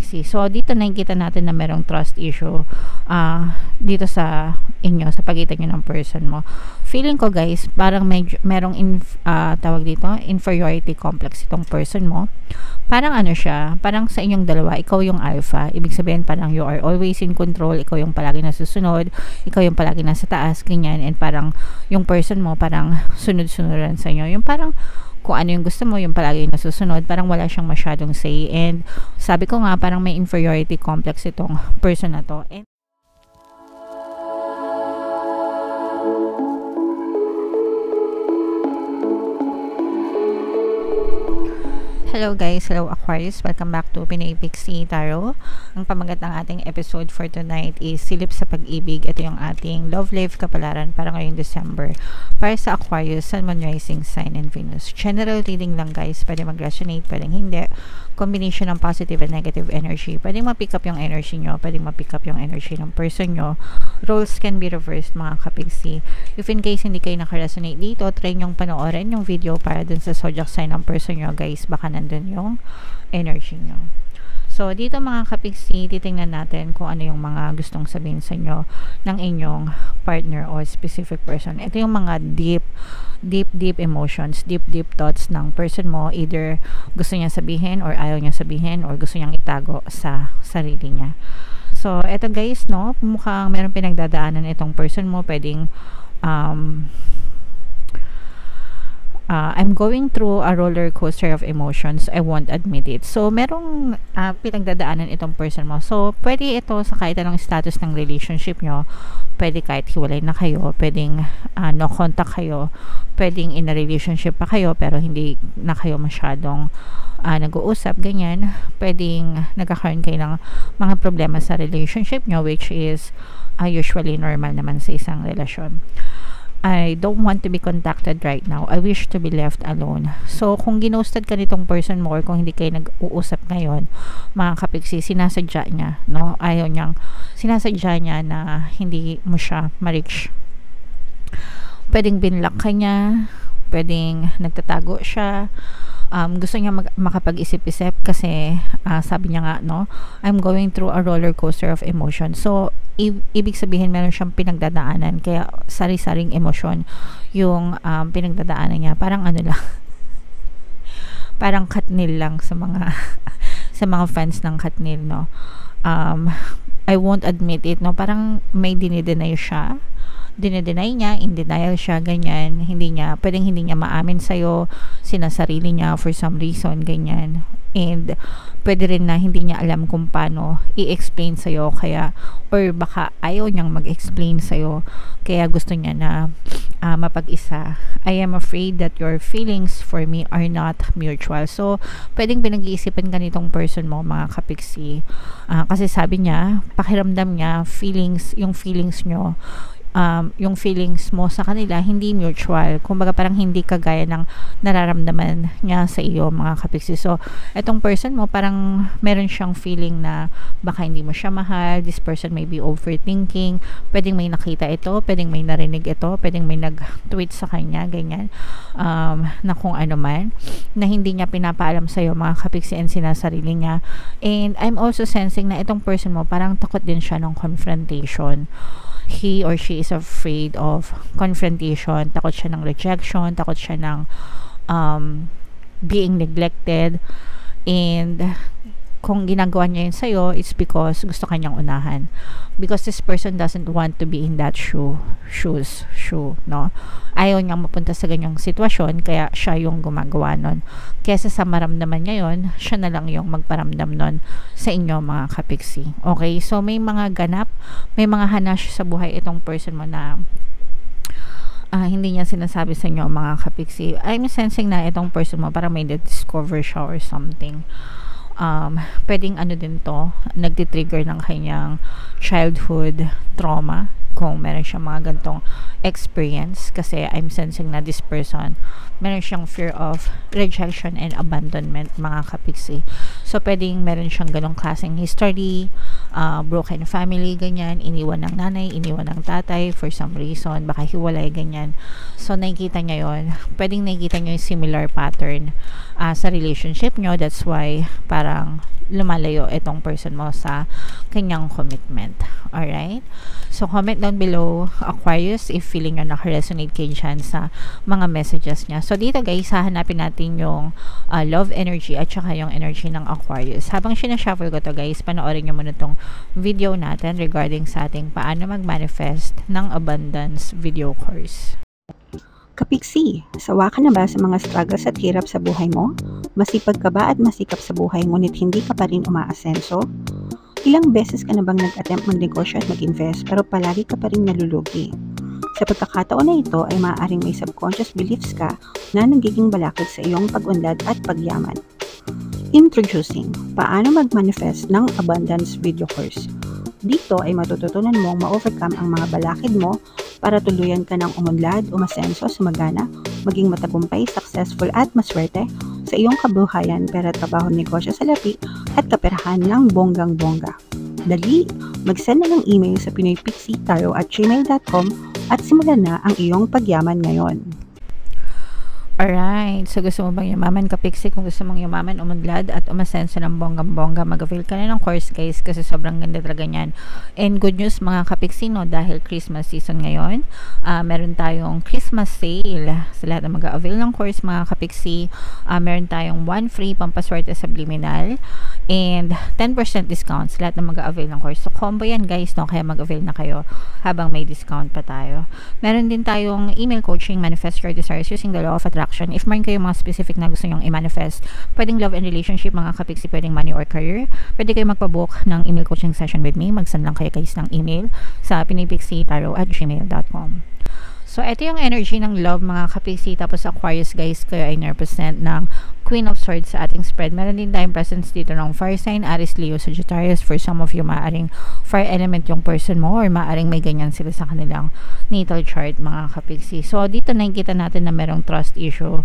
kapigsi. So, dito nakikita natin na merong trust issue dito sa inyo, sa pagitan nyo ng person mo. Feeling ko guys, parang merong tawag dito, inferiority complex itong person mo. Parang ano siya, parang sa inyong dalawa, ikaw yung alpha. Ibig sabihin, parang you are always in control, ikaw yung palagi nasusunod, ikaw yung palagi nasa taas, ganyan. And parang yung person mo, parang sunod-sunuran sa inyo. Yung parang kung ano yung gusto mo, yung palagi nasusunod, parang wala siyang masyadong say. And sabi ko nga, parang may inferiority complex itong person na to. And hello guys, hello Aquarius, welcome back to Pinay Pixie Tarot. Ang pamagat ng ating episode for tonight is Silip sa Pag-ibig. Ito yung ating love life kapalaran para ngayong December. Para sa Aquarius, Sun, Moon, Rising Sign, and Venus. General reading lang guys, pwede mag-resonate, pwedeng hindi. Combination ng positive and negative energy. Pwedeng ma-pick up yung energy nyo, pwedeng ma-pick up yung energy ng person nyo. Roles can be reversed mga kapigsi. If in case hindi kayo nakaresonate dito, try nyong panoorin yung video para dun sa zodiac sign ng person nyo guys, baka nandun yung energy nyo. So, dito mga kapigsi, titingnan natin kung ano yung mga gustong sabihin sa inyo ng inyong partner or specific person. Ito yung mga deep emotions, deep thoughts ng person mo. Either gusto niya sabihin or ayaw niya sabihin or gusto niyang itago sa sarili niya. So, eto guys, no, mukhang meron pinagdadaanan itong person mo. Pwedeng I'm going through a roller coaster of emotions. I won't admit it. So, merong pinagdadaanan itong person mo. So, pwede ito sa kahit anong status ng relationship nyo. Pwede kahit hiwalay na kayo. Pwedeng no contact kayo. Pwedeng in a relationship pa kayo pero hindi na kayo masyadong nag-uusap, ganyan. Pwedeng nagkakaroon kayo ng mga problema sa relationship nyo, which is usually normal naman sa isang relasyon. I don't want to be contacted right now. I wish to be left alone. So, kung ginosted ka nitong person mo or kung hindi kayo nag-uusap ngayon, mga kapigsi, sinasadya niya, no? Sinasadya niya na hindi mo siya ma-reach. Pwedeng binlock ka niya, pwedeng nagtatago siya, gusto niya makapag-isip-isip kasi sabi niya nga, no, I'm going through a roller coaster of emotion. So, ibig sabihin meron siyang pinagdadaanan, kaya sari-saring emosyon yung pinagdadaanan niya. Parang ano lang, parang Katnil lang sa mga sa mga fans ng Katnil, no. I won't admit it, no, parang may dinideny siya. Dinedeny niya, in denial siya, ganyan. Pwedeng hindi niya maamin sa'yo, sinasarili niya for some reason, ganyan. And pwede rin na hindi niya alam kung paano i-explain sa'yo, kaya, or baka ayaw niyang mag-explain sa'yo, kaya gusto niya na mapag-isa. I am afraid that your feelings for me are not mutual. So, pwedeng pinag-iisipan ka nitong person mo, mga kapigsi. Kasi sabi niya, pakiramdam niya, yung feelings nyo, yung feelings mo sa kanila hindi mutual. Kumbaga parang hindi kagaya ng nararamdaman niya sa iyo, mga kapigsi. So, etong person mo parang meron siyang feeling na baka hindi mo siya mahal. This person may be overthinking. Pwedeng may nakita ito, pwedeng may narinig ito, pwedeng may nag-tweet sa kanya, ganyan. Na kung ano man, na hindi niya pinapaalam sa iyo, mga kapigsi, and sinasarili niya. And I'm also sensing na itong person mo parang takot din siya ng confrontation. He or she is afraid of confrontation, takot siya ng rejection, takot siya ng being neglected, and kung ginagawa niya yun sa'yo, it's because gusto kanyang unahan. Because this person doesn't want to be in that shoe, no? Ayaw niyang mapunta sa ganyang sitwasyon, kaya siya yung gumagawa nun. Kesa sa maramdaman niya yun, siya na lang yung magparamdam nun sa inyo, mga kapigsi. Okay, so may mga ganap, may mga hanash sa buhay itong person mo na hindi niya sinasabi sa inyo, mga kapigsi. I'm sensing na itong person mo parang may discover siya or something. Pwedeng ano din to, nagtitrigger ng kanyang childhood trauma kung meron siyang mga gantong experience, kasi I'm sensing na this person meron siyang fear of rejection and abandonment, mga kapigsi. So pwedeng meron siyang ganong klaseng history, broken family, ganyan, iniwan ng nanay, iniwan ng tatay for some reason, baka hiwalay, ganyan. So nakikita niya yon, pwedeng nakikita niyo yung similar pattern sa relationship nyo. That's why parang lumalayo itong person mo sa kanyang commitment. Alright? So, comment down below, Aquarius, if feeling nyo naka-resonate kayo dyan sa mga messages niya. So, dito guys, hahanapin natin yung love energy at saka yung energy ng Aquarius. Habang sinashuffle ko to guys, panoorin nyo muna tong video natin regarding sa ating paano mag-manifest ng abundance video course. Kapiksi, sawa ka na ba sa mga struggles at hirap sa buhay mo? Masipag ka ba at masikap sa buhay ngunit hindi ka pa rin umaasenso? Ilang beses ka na bang nag-attempt magnegosyo at mag-invest pero palagi ka pa rin nalulugi? Sa pagkakataon na ito ay maaaring may subconscious beliefs ka na nagiging balakid sa iyong pag-unlad at pagyaman. Introducing, paano mag-manifest ng abundance video course. Dito ay matututunan mong ma-overcome ang mga balakid mo para tuluyan ka ng umunlad, umasenso, sumagana, maging matagumpay, successful at maswerte sa iyong kabuhayan, pera, trabaho, negosyo, salapi at kaperahan ng bonggang-bongga. Dali, mag-send na ng email sa pinoypixitaro@gmail.com at simulan na ang iyong pagyaman ngayon. Alright, so gusto mo bang yumaman kapiksi? Kung gusto mong yumaman, umunlad at umasenso ng bonggang-bongga, mag-avail ka na ng course guys kasi sobrang ganda talaga niyan. And good news mga kapiksi, no, dahil Christmas season ngayon, meron tayong Christmas sale sa lahat ng mag-avail ng course mga kapiksi. Meron tayong 1 free pampaswerte subliminal and 10% discount sa lahat ng mag-avail ng course. So combo yan guys, no, kaya mag-avail na kayo habang may discount pa tayo. Meron din tayong email coaching, manifest your desires using the law of attraction. If meron kayo mga specific na gusto nyong i-manifest, pwedeng love and relationship mga kapiksi, pwedeng money or career, pwede kayo magpabook ng email coaching session with me. Mag-send lang kayo guys ng email sa pinoypixitaro@gmail.com. So, ito yung energy ng love mga kapiksi. Tapos Aquarius guys, kayo ay represent ng Queen of Swords sa ating spread. Meron din tayong presence dito ng fire sign, Aries, Leo, Sagittarius. For some of you, maaaring fire element yung person mo or maaaring may ganyan sila sa kanilang natal chart mga kapiksi. So, dito nakikita natin na merong trust issue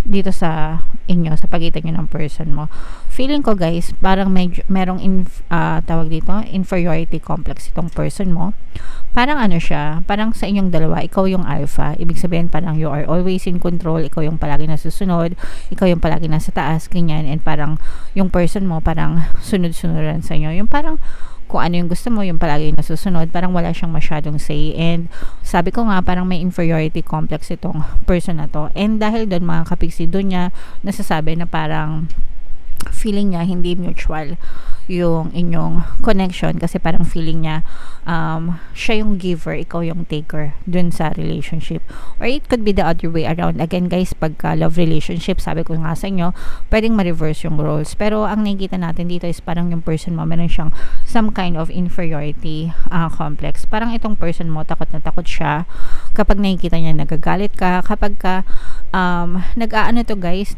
dito sa inyo, sa pagitan nyo ng person mo. Feeling ko guys, parang merong tawag dito, inferiority complex itong person mo. Parang ano siya, parang sa inyong dalawa, ikaw yung alpha. Ibig sabihin parang you are always in control, ikaw yung palagi nasusunod, ikaw yung palagi nasa taas, ganyan. And parang yung person mo parang sunod-sunuran sa inyo. Yung parang kung ano yung gusto mo, yung palagi nasusunod, parang wala siyang masyadong say. And sabi ko nga, parang may inferiority complex itong person na to. And dahil doon mga kapiksi, doon niya nasasabi na parang feeling niya hindi mutual yung inyong connection kasi parang feeling niya siya yung giver, ikaw yung taker dun sa relationship. Or it could be the other way around. Again guys, pagka love relationship, sabi ko nga sa inyo, pwedeng ma-reverse yung roles. Pero ang nakikita natin dito is parang yung person mo, meron siyang some kind of inferiority complex. Parang itong person mo, takot na takot siya kapag nakikita niya nagagalit ka, kapag ka nag-aano to guys,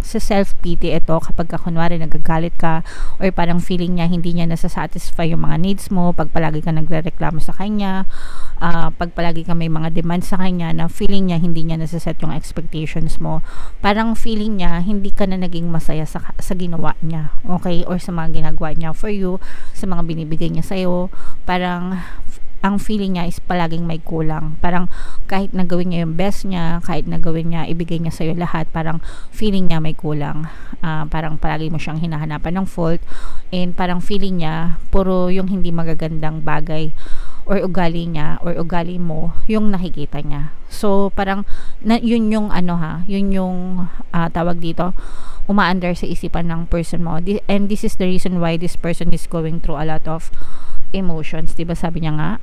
sa self-pity ito kapag ka kunwari nagagalit ka or parang feeling niya hindi niya nasasatisfy yung mga needs mo, pag palagi ka nagrereklamo sa kanya, pag palagi ka may mga demands sa kanya na feeling niya hindi niya nasaset yung expectations mo, parang feeling niya hindi ka na naging masaya sa ginawa niya, okay, or sa mga ginagawa niya for you, sa mga binibigay niya sa'yo, parang ang feeling niya is palaging may kulang. Parang kahit nagawin niya yung best niya, kahit nagawin niya, ibigay niya sa'yo lahat, parang feeling niya may kulang. Parang palagi mo siyang hinahanapan ng fault and parang feeling niya puro yung hindi magagandang bagay or ugali niya or ugali mo yung nakikita niya. So parang yun yung yun yung tawag dito, umaandar sa isipan ng person mo. And this is the reason why this person is going through a lot of emotions, diba sabi niya nga,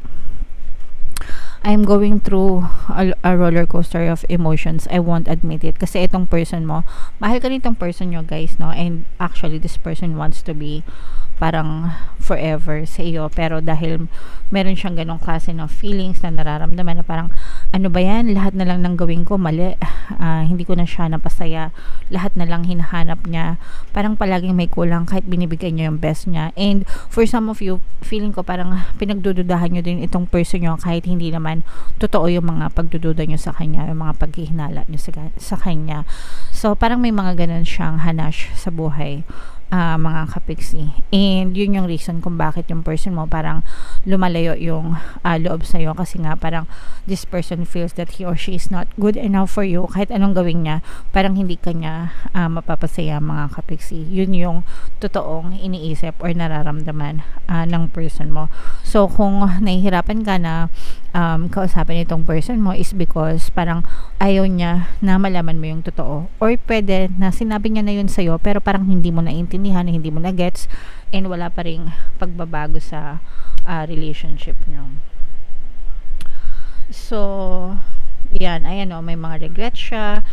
I'm going through a roller coaster of emotions, I won't admit it. Kasi itong person mo, mahal ka nitong person nyo guys, no? And actually this person wants to be parang forever sa iyo, pero dahil meron siyang ganong klase ng feelings na nararamdaman na parang ano ba yan, lahat na lang ng gawin ko mali, hindi ko na siya napasaya, lahat na lang hinahanap niya, parang palaging may kulang kahit binibigay niya yung best niya. And for some of you, feeling ko parang pinagdududahan nyo din itong person nyo kahit hindi naman totoo yung mga pagdududa nyo sa kanya, yung mga paghihinala nyo sa kanya. So parang may mga ganon siyang hanash sa buhay. mga kapiksi. And yun yung reason kung bakit yung person mo parang lumalayo yung loob sa'yo, kasi nga parang this person feels that he or she is not good enough for you. Kahit anong gawin niya, parang hindi ka niya mapapasaya, mga kapiksi. Yun yung totoong iniisip or nararamdaman ng person mo. So kung nahihirapan ka na kausapin itong person mo, is because parang ayaw niya na malaman mo yung totoo, or pwede na sinabi niya na yun sa'yo pero parang hindi mo naintindihan, hindi mo na gets, and wala pa ring pagbabago sa relationship niyo. So yan, ayan o, may mga regrets siya,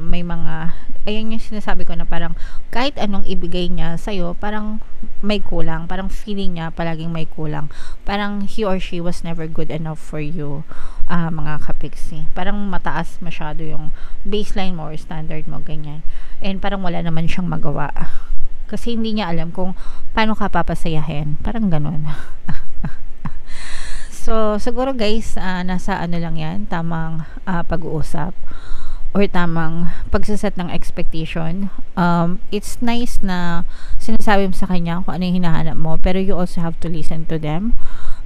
may mga, ayan yung sinasabi ko na parang kahit anong ibigay niya sa'yo, parang may kulang, parang feeling niya palaging may kulang, parang he or she was never good enough for you, mga kapiksi. Parang mataas masyado yung baseline mo or standard mo, ganyan, and parang wala naman siyang magawa kasi hindi niya alam kung paano ka papasayahin, parang ganun. So siguro guys, nasa ano lang yan, tamang pag-uusap or tamang pagsaset ng expectation. It's nice na sinasabi mo sa kanya kung ano yung hinahanap mo, pero you also have to listen to them,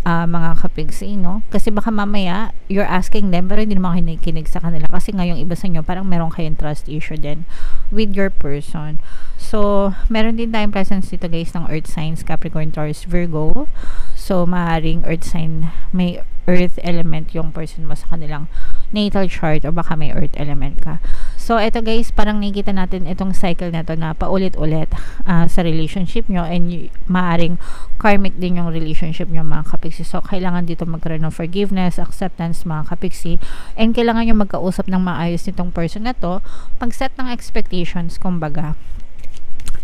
mga kapigsi, no? Kasi baka mamaya you're asking them pero hindi naman kinikinig sa kanila, kasi nga yung iba sa inyo parang meron kayong trust issue din with your person. So meron din tayong presence dito guys ng earth signs, Capricorn, Taurus, Virgo. So maaaring earth sign, may earth element yung person mo sa kanilang natal chart, o baka may earth element ka. So eto guys, parang nakikita natin itong cycle na to na paulit-ulit sa relationship nyo, and maaaring karmic din yung relationship nyo, mga kapiksi. So kailangan dito magkaroon ng forgiveness, acceptance, mga kapiksi, and kailangan nyo magkausap ng maayos nitong person na to, pag-set ng expectations, kumbaga.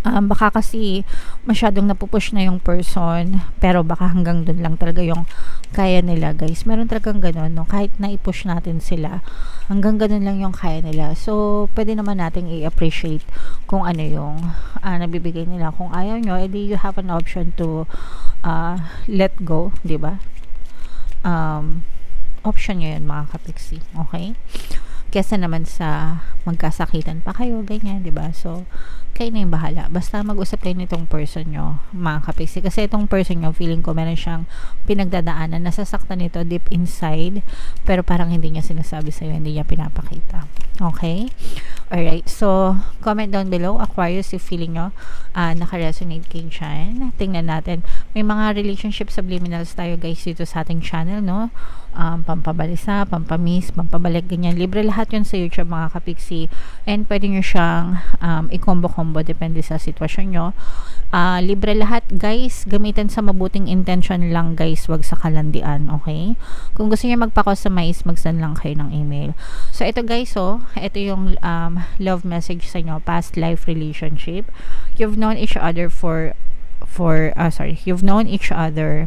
Baka kasi masyadong napupush na yung person, pero baka hanggang dun lang talaga yung kaya nila guys. Meron talagang ganun, no? Kahit na-i-push natin sila, hanggang ganun lang yung kaya nila. So pwede naman nating i-appreciate kung ano yung nabibigay nila. Kung ayaw nyo, edi you have an option to let go, diba? Option nyo yun, mga kapiksi. Okay? Kesa naman sa magkasakitan pa kayo, ganyan, diba? So kayo na yung bahala. Basta mag-usap kayo nitong person nyo, mga kapiksi. Kasi itong person nyo, feeling ko meron siyang pinagdadaanan, nasasaktan nito deep inside, pero parang hindi niya sinasabi sa'yo, hindi niya pinapakita. Okay? Alright. So, comment down below, Aquarius, if feeling nyo naka-resonate kayo dyan. Tingnan natin. May mga relationship subliminals tayo guys dito sa ating channel, no? Pampabalisa, pampamiss, pampabalik, ganyan. Libre lahat yun sa YouTube, mga kapiksi. And pwede nyo siyang i-combo-combo, depende sa sitwasyon nyo. Libre lahat guys, gamitin sa mabuting intention lang guys, wag sa kalandian, okay? Kung gusto niyo magpa-customize, mag-send lang kayo ng email. So ito guys, ito yung love message sa inyo, past life relationship. You've known each other you've known each other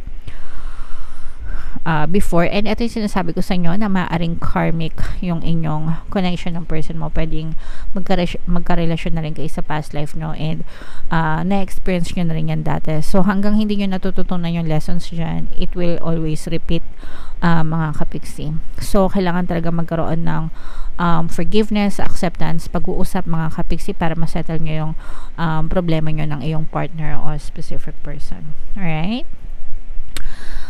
before, and ito yung sinasabi ko sa inyo na maaaring karmic yung inyong connection ng person mo. Pwedeng magkarelasyon na rin kayo sa past life nyo, and na-experience nyo na rin yan dati. So hanggang hindi nyo natututunan yung lessons dyan, it will always repeat, mga kapiksi. So kailangan talaga magkaroon ng forgiveness, acceptance, pag-uusap, mga kapiksi, para masettle nyo yung problema nyo ng iyong partner o specific person. Alright?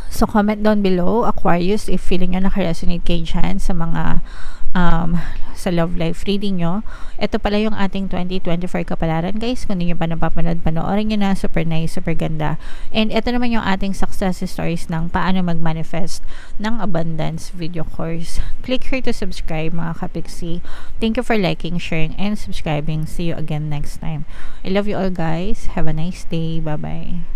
So comment down below, Aquarius, if feeling nyo naka-resonate kayo dyan sa mga sa love life reading nyo. Ito pala yung ating 2024 kapalaran guys. Kung hindi nyo pa napapanood, panoorin nyo na. Super nice, super ganda. And ito naman yung ating success stories ng paano mag-manifest ng abundance video course. Click here to subscribe, mga kapiksi. Thank you for liking, sharing, and subscribing. See you again next time. I love you all guys. Have a nice day. Bye-bye.